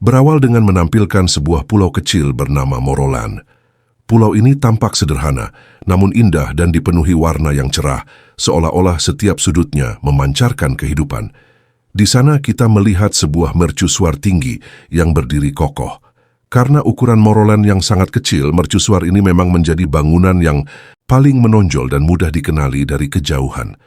Berawal dengan menampilkan sebuah pulau kecil bernama Moroland. Pulau ini tampak sederhana, namun indah dan dipenuhi warna yang cerah, seolah-olah setiap sudutnya memancarkan kehidupan. Di sana kita melihat sebuah mercusuar tinggi yang berdiri kokoh. Karena ukuran Moroland yang sangat kecil, mercusuar ini memang menjadi bangunan yang paling menonjol dan mudah dikenali dari kejauhan.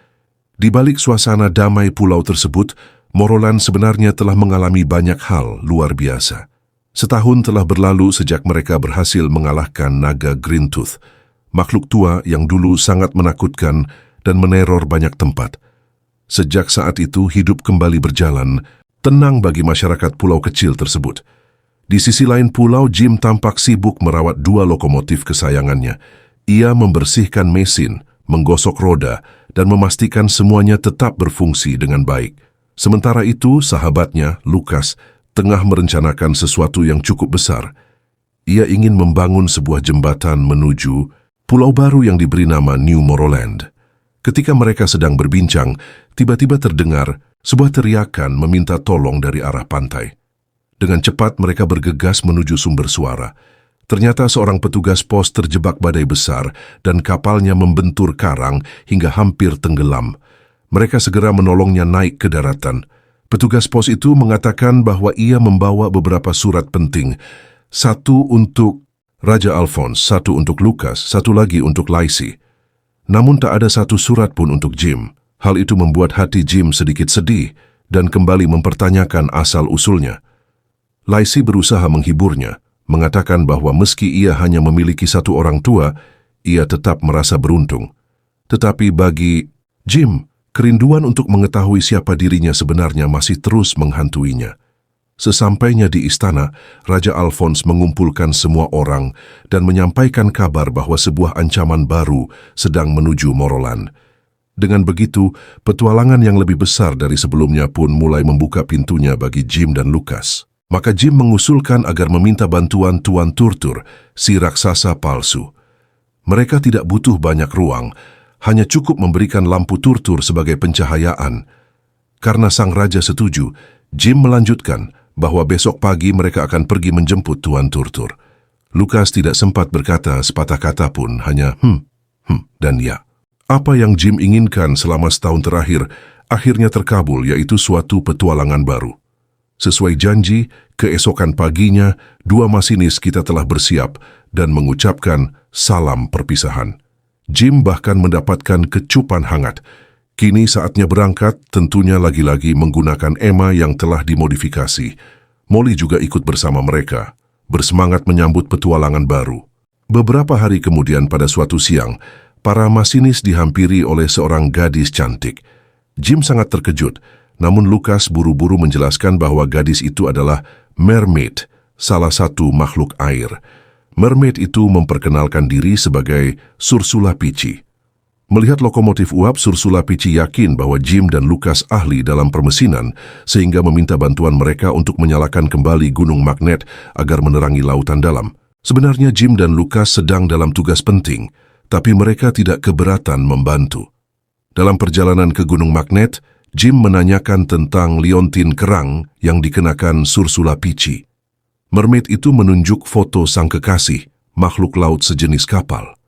Di balik suasana damai pulau tersebut, Moroland sebenarnya telah mengalami banyak hal luar biasa. Setahun telah berlalu sejak mereka berhasil mengalahkan naga Greentooth, makhluk tua yang dulu sangat menakutkan dan meneror banyak tempat. Sejak saat itu hidup kembali berjalan, tenang bagi masyarakat pulau kecil tersebut. Di sisi lain pulau, Jim tampak sibuk merawat dua lokomotif kesayangannya. Ia membersihkan mesin, menggosok roda, dan memastikan semuanya tetap berfungsi dengan baik. Sementara itu, sahabatnya, Lucas, tengah merencanakan sesuatu yang cukup besar. Ia ingin membangun sebuah jembatan menuju pulau baru yang diberi nama New Moroland. Ketika mereka sedang berbincang, tiba-tiba terdengar sebuah teriakan meminta tolong dari arah pantai. Dengan cepat mereka bergegas menuju sumber suara. Ternyata seorang petugas pos terjebak badai besar dan kapalnya membentur karang hingga hampir tenggelam. Mereka segera menolongnya naik ke daratan. Petugas pos itu mengatakan bahwa ia membawa beberapa surat penting. Satu untuk Raja Alphonse, satu untuk Lucas, satu lagi untuk Lacey. Namun tak ada satu surat pun untuk Jim. Hal itu membuat hati Jim sedikit sedih dan kembali mempertanyakan asal-usulnya. Lacey berusaha menghiburnya, mengatakan bahwa meski ia hanya memiliki satu orang tua, ia tetap merasa beruntung. Tetapi bagi Jim, kerinduan untuk mengetahui siapa dirinya sebenarnya masih terus menghantuinya. Sesampainya di istana, Raja Alphonse mengumpulkan semua orang dan menyampaikan kabar bahwa sebuah ancaman baru sedang menuju Moroland. Dengan begitu, petualangan yang lebih besar dari sebelumnya pun mulai membuka pintunya bagi Jim dan Lucas. Maka Jim mengusulkan agar meminta bantuan Tuan Turtur, si raksasa palsu. Mereka tidak butuh banyak ruang, hanya cukup memberikan lampu Turtur sebagai pencahayaan. Karena sang raja setuju, Jim melanjutkan bahwa besok pagi mereka akan pergi menjemput Tuan Turtur. Lucas tidak sempat berkata sepatah kata pun, hanya dan ya. Apa yang Jim inginkan selama setahun terakhir akhirnya terkabul, yaitu suatu petualangan baru. Sesuai janji, keesokan paginya, dua masinis kita telah bersiap dan mengucapkan salam perpisahan. Jim bahkan mendapatkan kecupan hangat. Kini saatnya berangkat, tentunya lagi-lagi menggunakan Emma yang telah dimodifikasi. Molly juga ikut bersama mereka, bersemangat menyambut petualangan baru. Beberapa hari kemudian pada suatu siang, para masinis dihampiri oleh seorang gadis cantik. Jim sangat terkejut, namun Lucas buru-buru menjelaskan bahwa gadis itu adalah Mermaid, salah satu makhluk air. Mermaid itu memperkenalkan diri sebagai Sursula Pici. Melihat lokomotif uap, Sursula Pici yakin bahwa Jim dan Lucas ahli dalam permesinan, sehingga meminta bantuan mereka untuk menyalakan kembali gunung magnet agar menerangi lautan dalam. Sebenarnya Jim dan Lucas sedang dalam tugas penting, tapi mereka tidak keberatan membantu. Dalam perjalanan ke gunung magnet, Jim menanyakan tentang liontin kerang yang dikenakan Sursula Pici. Mermaid itu menunjuk foto sang kekasih, makhluk laut sejenis kapal.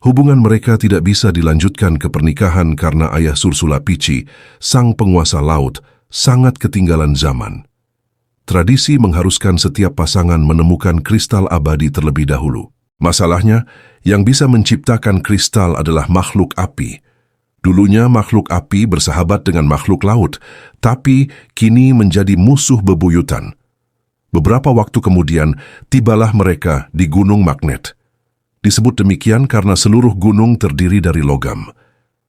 Hubungan mereka tidak bisa dilanjutkan ke pernikahan karena ayah Sursula Pici, sang penguasa laut, sangat ketinggalan zaman. Tradisi mengharuskan setiap pasangan menemukan kristal abadi terlebih dahulu. Masalahnya, yang bisa menciptakan kristal adalah makhluk api. Dulunya makhluk api bersahabat dengan makhluk laut, tapi kini menjadi musuh bebuyutan. Beberapa waktu kemudian, tibalah mereka di Gunung Magnet. Disebut demikian karena seluruh gunung terdiri dari logam.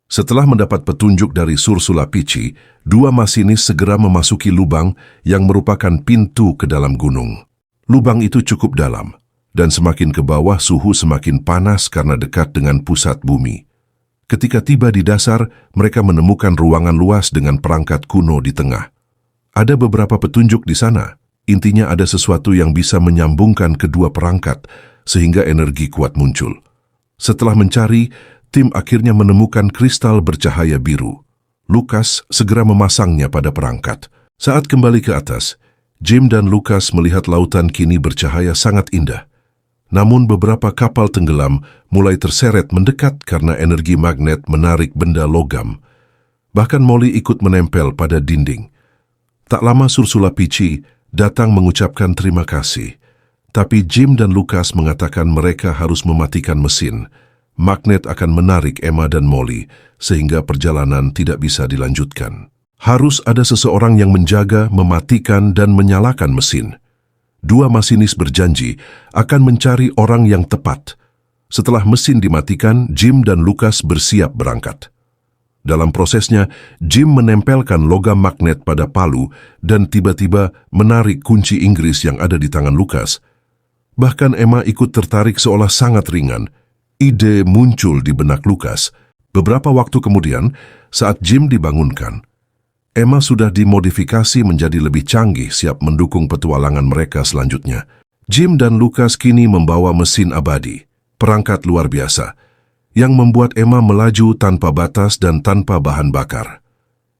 Setelah mendapat petunjuk dari Sursula Pici, dua masinis segera memasuki lubang yang merupakan pintu ke dalam gunung. Lubang itu cukup dalam, dan semakin ke bawah suhu semakin panas karena dekat dengan pusat bumi. Ketika tiba di dasar, mereka menemukan ruangan luas dengan perangkat kuno di tengah. Ada beberapa petunjuk di sana. Intinya ada sesuatu yang bisa menyambungkan kedua perangkat, sehingga energi kuat muncul. Setelah mencari, tim akhirnya menemukan kristal bercahaya biru. Lucas segera memasangnya pada perangkat. Saat kembali ke atas, Jim dan Lucas melihat lautan kini bercahaya sangat indah. Namun beberapa kapal tenggelam mulai terseret mendekat karena energi magnet menarik benda logam. Bahkan Molly ikut menempel pada dinding. Tak lama Sursula Pici datang mengucapkan terima kasih. Tapi Jim dan Lucas mengatakan mereka harus mematikan mesin. Magnet akan menarik Emma dan Molly sehingga perjalanan tidak bisa dilanjutkan. Harus ada seseorang yang menjaga, mematikan, dan menyalakan mesin. Dua masinis berjanji akan mencari orang yang tepat. Setelah mesin dimatikan, Jim dan Lucas bersiap berangkat. Dalam prosesnya, Jim menempelkan logam magnet pada palu dan tiba-tiba menarik kunci Inggris yang ada di tangan Lucas. Bahkan Emma ikut tertarik seolah sangat ringan. Ide muncul di benak Lucas. Beberapa waktu kemudian, saat Jim dibangunkan, Emma sudah dimodifikasi menjadi lebih canggih siap mendukung petualangan mereka selanjutnya. Jim dan Lucas kini membawa mesin abadi, perangkat luar biasa, yang membuat Emma melaju tanpa batas dan tanpa bahan bakar.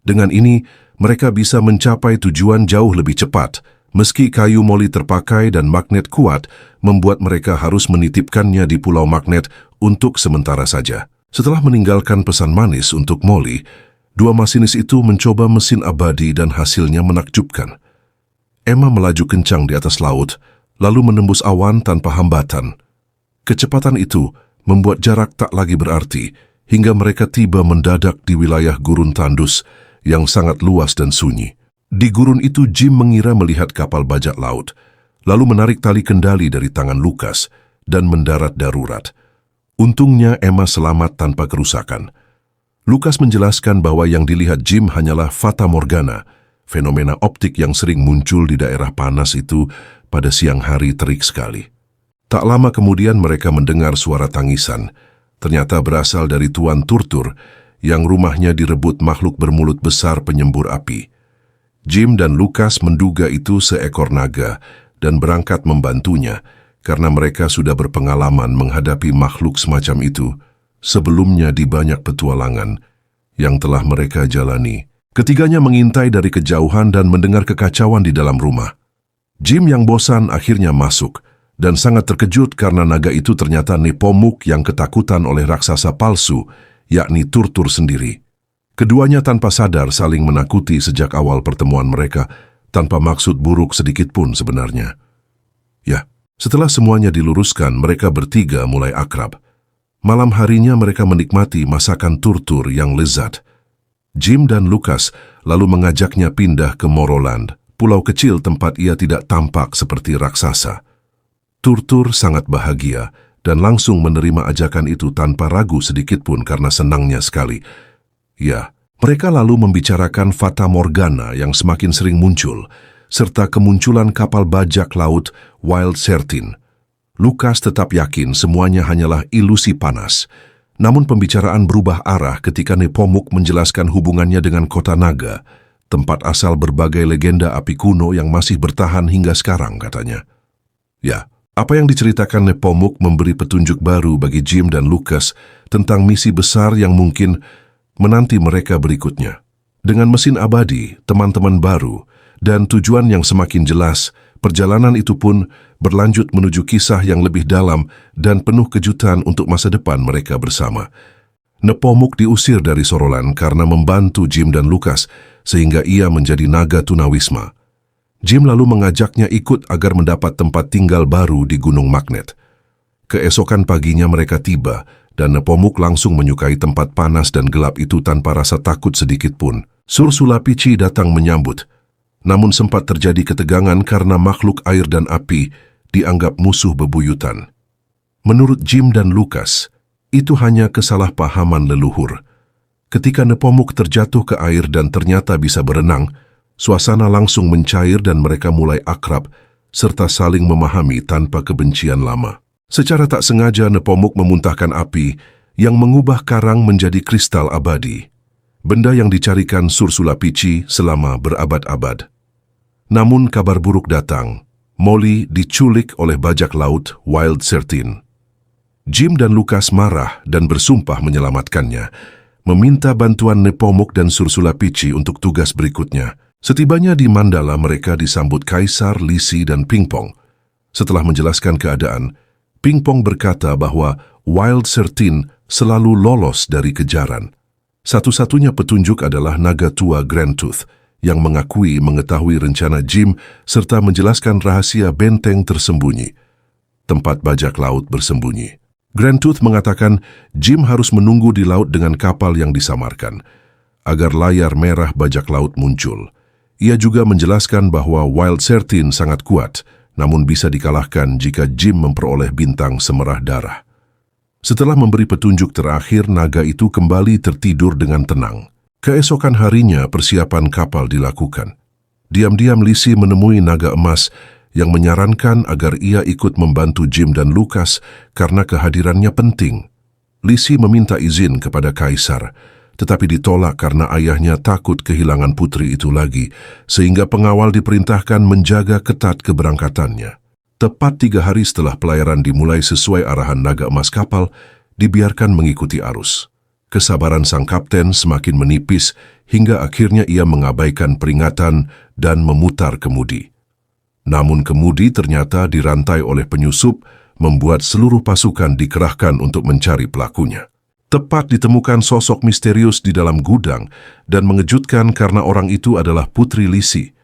Dengan ini, mereka bisa mencapai tujuan jauh lebih cepat, meski kayu Molly terpakai dan magnet kuat membuat mereka harus menitipkannya di Pulau Magnet untuk sementara saja. Setelah meninggalkan pesan manis untuk Molly, dua masinis itu mencoba mesin abadi dan hasilnya menakjubkan. Emma melaju kencang di atas laut, lalu menembus awan tanpa hambatan. Kecepatan itu membuat jarak tak lagi berarti, hingga mereka tiba mendadak di wilayah gurun tandus yang sangat luas dan sunyi. Di gurun itu Jim mengira melihat kapal bajak laut, lalu menarik tali kendali dari tangan Lucas dan mendarat darurat. Untungnya Emma selamat tanpa kerusakan. Lucas menjelaskan bahwa yang dilihat Jim hanyalah fata morgana, fenomena optik yang sering muncul di daerah panas itu pada siang hari terik sekali. Tak lama kemudian mereka mendengar suara tangisan, ternyata berasal dari Tuan Turtur yang rumahnya direbut makhluk bermulut besar penyembur api. Jim dan Lucas menduga itu seekor naga dan berangkat membantunya karena mereka sudah berpengalaman menghadapi makhluk semacam itu sebelumnya di banyak petualangan yang telah mereka jalani. Ketiganya mengintai dari kejauhan dan mendengar kekacauan di dalam rumah. Jim yang bosan akhirnya masuk dan sangat terkejut karena naga itu ternyata Nepomuk yang ketakutan oleh raksasa palsu, yakni Turtur sendiri. Keduanya tanpa sadar saling menakuti sejak awal pertemuan mereka, tanpa maksud buruk sedikit pun sebenarnya. Ya, setelah semuanya diluruskan, mereka bertiga mulai akrab. Malam harinya mereka menikmati masakan Turtur yang lezat. Jim dan Lucas lalu mengajaknya pindah ke Moroland, pulau kecil tempat ia tidak tampak seperti raksasa. Turtur sangat bahagia dan langsung menerima ajakan itu tanpa ragu sedikitpun karena senangnya sekali. Ya, mereka lalu membicarakan Fata Morgana yang semakin sering muncul, serta kemunculan kapal bajak laut Wild Sertin. Lucas tetap yakin semuanya hanyalah ilusi panas. Namun pembicaraan berubah arah ketika Nepomuk menjelaskan hubungannya dengan kota naga, tempat asal berbagai legenda api kuno yang masih bertahan hingga sekarang, katanya. Ya, apa yang diceritakan Nepomuk memberi petunjuk baru bagi Jim dan Lucas tentang misi besar yang mungkin menanti mereka berikutnya. Dengan mesin abadi, teman-teman baru, dan tujuan yang semakin jelas, perjalanan itu pun berlanjut menuju kisah yang lebih dalam dan penuh kejutan untuk masa depan mereka bersama. Nepomuk diusir dari Sorolan karena membantu Jim dan Lucas, sehingga ia menjadi naga tunawisma. Jim lalu mengajaknya ikut agar mendapat tempat tinggal baru di Gunung Magnet. Keesokan paginya mereka tiba, dan Nepomuk langsung menyukai tempat panas dan gelap itu tanpa rasa takut sedikit pun. Sursula Pici datang menyambut, namun sempat terjadi ketegangan karena makhluk air dan api dianggap musuh bebuyutan. Menurut Jim dan Lucas, itu hanya kesalahpahaman leluhur. Ketika Nepomuk terjatuh ke air dan ternyata bisa berenang, suasana langsung mencair dan mereka mulai akrab, serta saling memahami tanpa kebencian lama. Secara tak sengaja Nepomuk memuntahkan api yang mengubah karang menjadi kristal abadi, benda yang dicarikan Sursula Pici selama berabad-abad. Namun kabar buruk datang. Molly diculik oleh bajak laut Wild Sertin. Jim dan Lucas marah dan bersumpah menyelamatkannya, meminta bantuan Nepomuk dan Sursula Pici untuk tugas berikutnya. Setibanya di Mandala, mereka disambut Kaisar, Lisi, dan Pingpong. Setelah menjelaskan keadaan, Pingpong berkata bahwa Wild 13 selalu lolos dari kejaran. Satu-satunya petunjuk adalah naga tua Grand Tooth yang mengakui mengetahui rencana Jim serta menjelaskan rahasia benteng tersembunyi, tempat bajak laut bersembunyi. Grand Tooth mengatakan Jim harus menunggu di laut dengan kapal yang disamarkan, agar layar merah bajak laut muncul. Ia juga menjelaskan bahwa Wild 13 sangat kuat, namun bisa dikalahkan jika Jim memperoleh bintang semerah darah. Setelah memberi petunjuk terakhir, naga itu kembali tertidur dengan tenang. Keesokan harinya, persiapan kapal dilakukan. Diam-diam Lisi menemui naga emas yang menyarankan agar ia ikut membantu Jim dan Lucas karena kehadirannya penting. Lisi meminta izin kepada Kaisar, tetapi ditolak karena ayahnya takut kehilangan putri itu lagi, sehingga pengawal diperintahkan menjaga ketat keberangkatannya. Tepat 3 hari setelah pelayaran dimulai sesuai arahan naga emas, kapal dibiarkan mengikuti arus. Kesabaran sang kapten semakin menipis hingga akhirnya ia mengabaikan peringatan dan memutar kemudi. Namun kemudi ternyata dirantai oleh penyusup, membuat seluruh pasukan dikerahkan untuk mencari pelakunya. Tepat ditemukan sosok misterius di dalam gudang dan mengejutkan karena orang itu adalah Putri Lisi.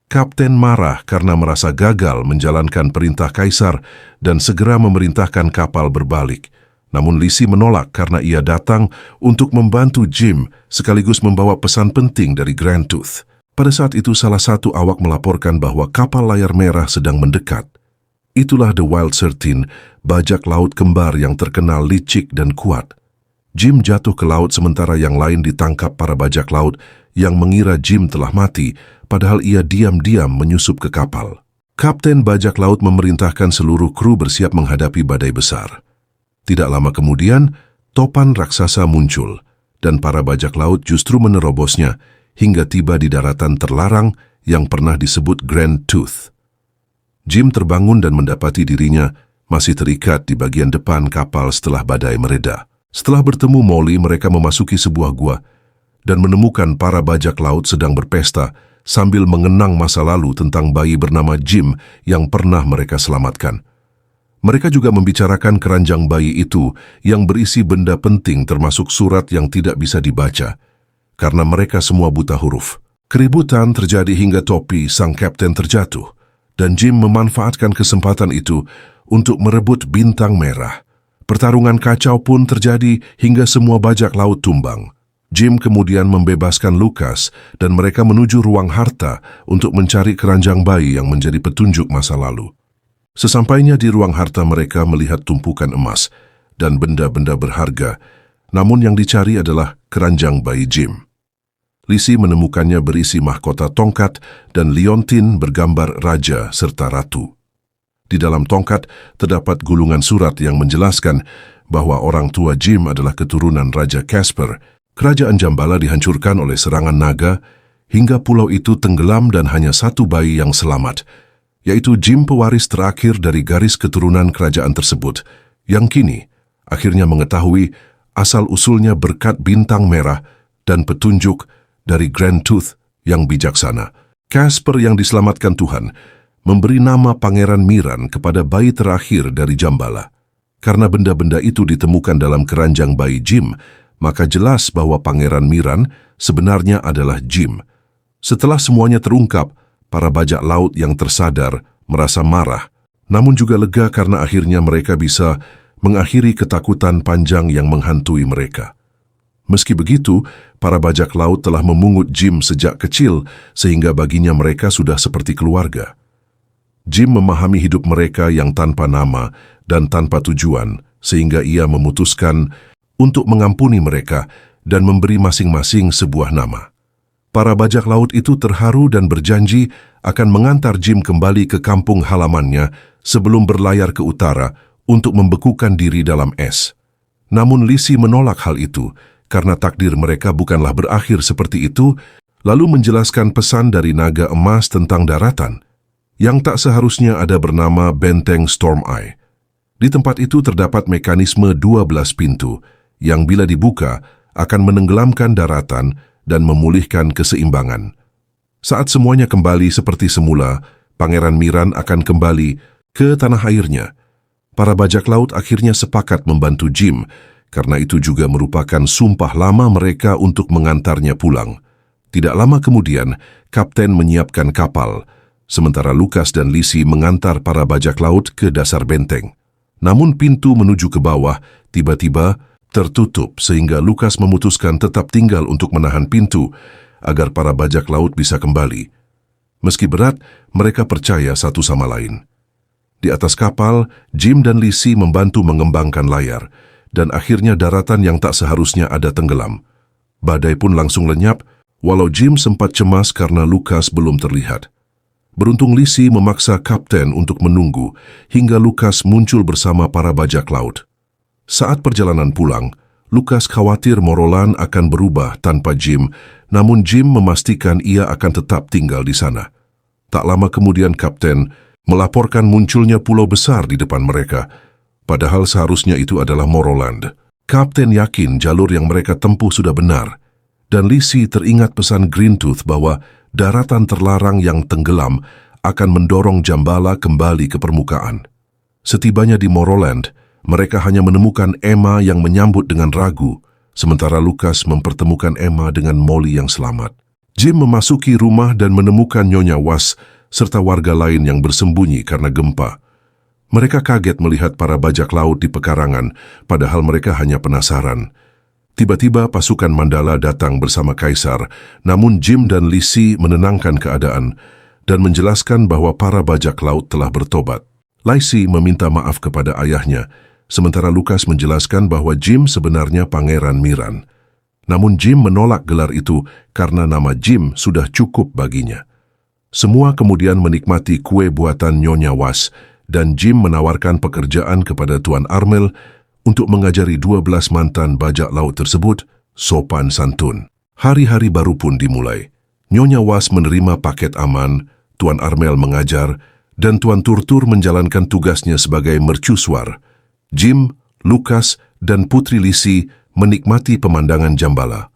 Kapten marah karena merasa gagal menjalankan perintah Kaisar dan segera memerintahkan kapal berbalik. Namun Lisi menolak karena ia datang untuk membantu Jim sekaligus membawa pesan penting dari Grand Tooth. Pada saat itu salah satu awak melaporkan bahwa kapal layar merah sedang mendekat. Itulah The Wild 13, bajak laut kembar yang terkenal licik dan kuat. Jim jatuh ke laut sementara yang lain ditangkap para bajak laut yang mengira Jim telah mati, padahal ia diam-diam menyusup ke kapal. Kapten bajak laut memerintahkan seluruh kru bersiap menghadapi badai besar. Tidak lama kemudian, topan raksasa muncul, dan para bajak laut justru menerobosnya hingga tiba di daratan terlarang yang pernah disebut Grand Tooth. Jim terbangun dan mendapati dirinya masih terikat di bagian depan kapal setelah badai mereda. Setelah bertemu Molly, mereka memasuki sebuah gua dan menemukan para bajak laut sedang berpesta sambil mengenang masa lalu tentang bayi bernama Jim yang pernah mereka selamatkan. Mereka juga membicarakan keranjang bayi itu yang berisi benda penting termasuk surat yang tidak bisa dibaca, karena mereka semua buta huruf. Keributan terjadi hingga topi sang kapten terjatuh, dan Jim memanfaatkan kesempatan itu untuk merebut bintang merah. Pertarungan kacau pun terjadi hingga semua bajak laut tumbang. Jim kemudian membebaskan Lucas dan mereka menuju ruang harta untuk mencari keranjang bayi yang menjadi petunjuk masa lalu. Sesampainya di ruang harta, mereka melihat tumpukan emas dan benda-benda berharga, namun yang dicari adalah keranjang bayi Jim. Lisi menemukannya berisi mahkota tongkat dan liontin bergambar raja serta ratu. Di dalam tongkat terdapat gulungan surat yang menjelaskan bahwa orang tua Jim adalah keturunan Raja Casper. Kerajaan Jambala dihancurkan oleh serangan naga hingga pulau itu tenggelam dan hanya satu bayi yang selamat, yaitu Jim, pewaris terakhir dari garis keturunan kerajaan tersebut, yang kini akhirnya mengetahui asal-usulnya berkat bintang merah dan petunjuk dari Grand Tooth yang bijaksana. Casper yang diselamatkan Tuhan memberi nama Pangeran Miran kepada bayi terakhir dari Jambala. Karena benda-benda itu ditemukan dalam keranjang bayi Jim, maka jelas bahwa Pangeran Miran sebenarnya adalah Jim. Setelah semuanya terungkap, para bajak laut yang tersadar merasa marah, namun juga lega karena akhirnya mereka bisa mengakhiri ketakutan panjang yang menghantui mereka. Meski begitu, para bajak laut telah memungut Jim sejak kecil sehingga baginya mereka sudah seperti keluarga. Jim memahami hidup mereka yang tanpa nama dan tanpa tujuan, sehingga ia memutuskan untuk mengampuni mereka dan memberi masing-masing sebuah nama. Para bajak laut itu terharu dan berjanji akan mengantar Jim kembali ke kampung halamannya sebelum berlayar ke utara untuk membekukan diri dalam es. Namun Lisi menolak hal itu karena takdir mereka bukanlah berakhir seperti itu, lalu menjelaskan pesan dari naga emas tentang daratan yang tak seharusnya ada bernama Benteng Storm Eye. Di tempat itu terdapat mekanisme 12 pintu yang bila dibuka akan menenggelamkan daratan dan memulihkan keseimbangan. Saat semuanya kembali seperti semula, Pangeran Miran akan kembali ke tanah airnya. Para bajak laut akhirnya sepakat membantu Jim, karena itu juga merupakan sumpah lama mereka untuk mengantarnya pulang. Tidak lama kemudian, Kapten menyiapkan kapal, sementara Lukas dan Lisi mengantar para bajak laut ke dasar benteng. Namun pintu menuju ke bawah tiba-tiba tertutup sehingga Lukas memutuskan tetap tinggal untuk menahan pintu agar para bajak laut bisa kembali. Meski berat, mereka percaya satu sama lain. Di atas kapal, Jim dan Lisi membantu mengembangkan layar, dan akhirnya daratan yang tak seharusnya ada tenggelam. Badai pun langsung lenyap, walau Jim sempat cemas karena Lukas belum terlihat. Beruntung Lisi memaksa kapten untuk menunggu hingga Lukas muncul bersama para bajak laut. Saat perjalanan pulang, Lukas khawatir Morolan akan berubah tanpa Jim, namun Jim memastikan ia akan tetap tinggal di sana. Tak lama kemudian kapten melaporkan munculnya pulau besar di depan mereka, padahal seharusnya itu adalah Moroland. Kapten yakin jalur yang mereka tempuh sudah benar, dan Lisi teringat pesan Greentooth bahwa daratan terlarang yang tenggelam akan mendorong Jambala kembali ke permukaan. Setibanya di Moroland, mereka hanya menemukan Emma yang menyambut dengan ragu, sementara Lukas mempertemukan Emma dengan Molly yang selamat. Jim memasuki rumah dan menemukan Nyonya Was serta warga lain yang bersembunyi karena gempa. Mereka kaget melihat para bajak laut di pekarangan, padahal mereka hanya penasaran. Tiba-tiba pasukan Mandala datang bersama Kaisar, namun Jim dan Lisi menenangkan keadaan dan menjelaskan bahwa para bajak laut telah bertobat. Lisi meminta maaf kepada ayahnya, sementara Lukas menjelaskan bahwa Jim sebenarnya Pangeran Miran. Namun Jim menolak gelar itu karena nama Jim sudah cukup baginya. Semua kemudian menikmati kue buatan Nyonya Was, dan Jim menawarkan pekerjaan kepada Tuan Armel untuk mengajari 12 mantan bajak laut tersebut sopan santun. Hari-hari baru pun dimulai. Nyonya Was menerima paket aman, Tuan Armel mengajar, dan Tuan Turtur menjalankan tugasnya sebagai mercusuar. Jim, Lukas, dan Putri Lisi menikmati pemandangan Jambala.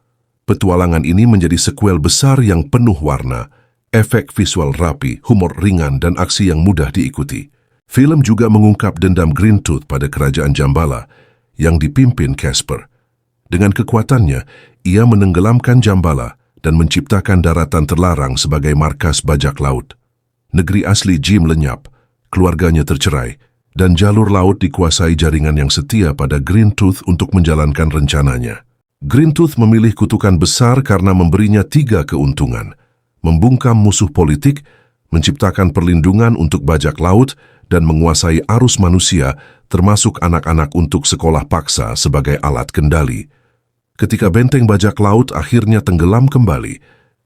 Petualangan ini menjadi sequel besar yang penuh warna, efek visual rapi, humor ringan, dan aksi yang mudah diikuti. Film juga mengungkap dendam Greentooth pada kerajaan Jambala yang dipimpin Casper. Dengan kekuatannya, ia menenggelamkan Jambala dan menciptakan daratan terlarang sebagai markas bajak laut. Negeri asli Jim lenyap, keluarganya tercerai, dan jalur laut dikuasai jaringan yang setia pada Greentooth untuk menjalankan rencananya. Greentooth memilih kutukan besar karena memberinya 3 keuntungan: membungkam musuh politik, menciptakan perlindungan untuk bajak laut, dan menguasai arus manusia, termasuk anak-anak untuk sekolah paksa sebagai alat kendali. Ketika benteng bajak laut akhirnya tenggelam kembali,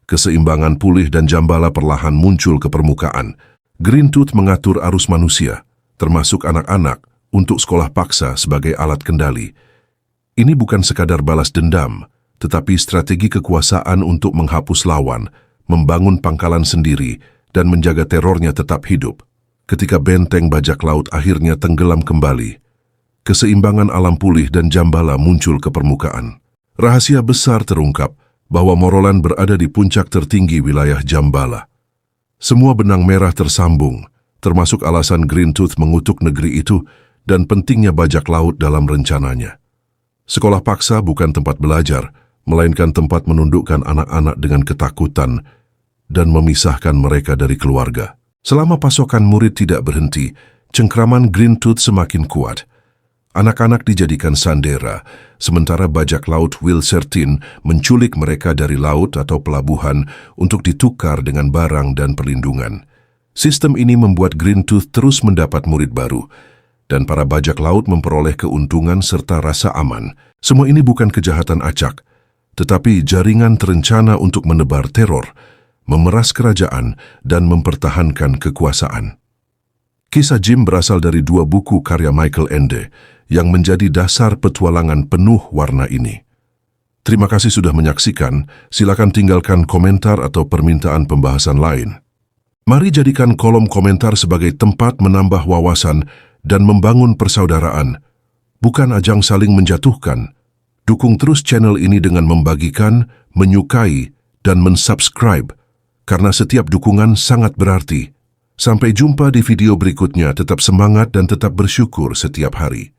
keseimbangan pulih dan Jambala perlahan muncul ke permukaan. Greentooth mengatur arus manusia, termasuk anak-anak, untuk sekolah paksa sebagai alat kendali. Ini bukan sekadar balas dendam, tetapi strategi kekuasaan untuk menghapus lawan, membangun pangkalan sendiri, dan menjaga terornya tetap hidup. Ketika benteng bajak laut akhirnya tenggelam kembali, keseimbangan alam pulih dan Jambala muncul ke permukaan. Rahasia besar terungkap bahwa Morolan berada di puncak tertinggi wilayah Jambala. Semua benang merah tersambung, termasuk alasan Greentooth mengutuk negeri itu dan pentingnya bajak laut dalam rencananya. Sekolah paksa bukan tempat belajar, melainkan tempat menundukkan anak-anak dengan ketakutan dan memisahkan mereka dari keluarga. Selama pasokan murid tidak berhenti, cengkraman Greentooth semakin kuat. Anak-anak dijadikan sandera, sementara bajak laut Will Sertin menculik mereka dari laut atau pelabuhan untuk ditukar dengan barang dan perlindungan. Sistem ini membuat Greentooth terus mendapat murid baru, dan para bajak laut memperoleh keuntungan serta rasa aman. Semua ini bukan kejahatan acak, tetapi jaringan terencana untuk menebar teror, memeras kerajaan, dan mempertahankan kekuasaan. Kisah Jim berasal dari 2 buku karya Michael Ende yang menjadi dasar petualangan penuh warna ini. Terima kasih sudah menyaksikan. Silakan tinggalkan komentar atau permintaan pembahasan lain. Mari jadikan kolom komentar sebagai tempat menambah wawasan dan membangun persaudaraan, bukan ajang saling menjatuhkan. Dukung terus channel ini dengan membagikan, menyukai, dan mensubscribe, karena setiap dukungan sangat berarti. Sampai jumpa di video berikutnya, tetap semangat dan tetap bersyukur setiap hari.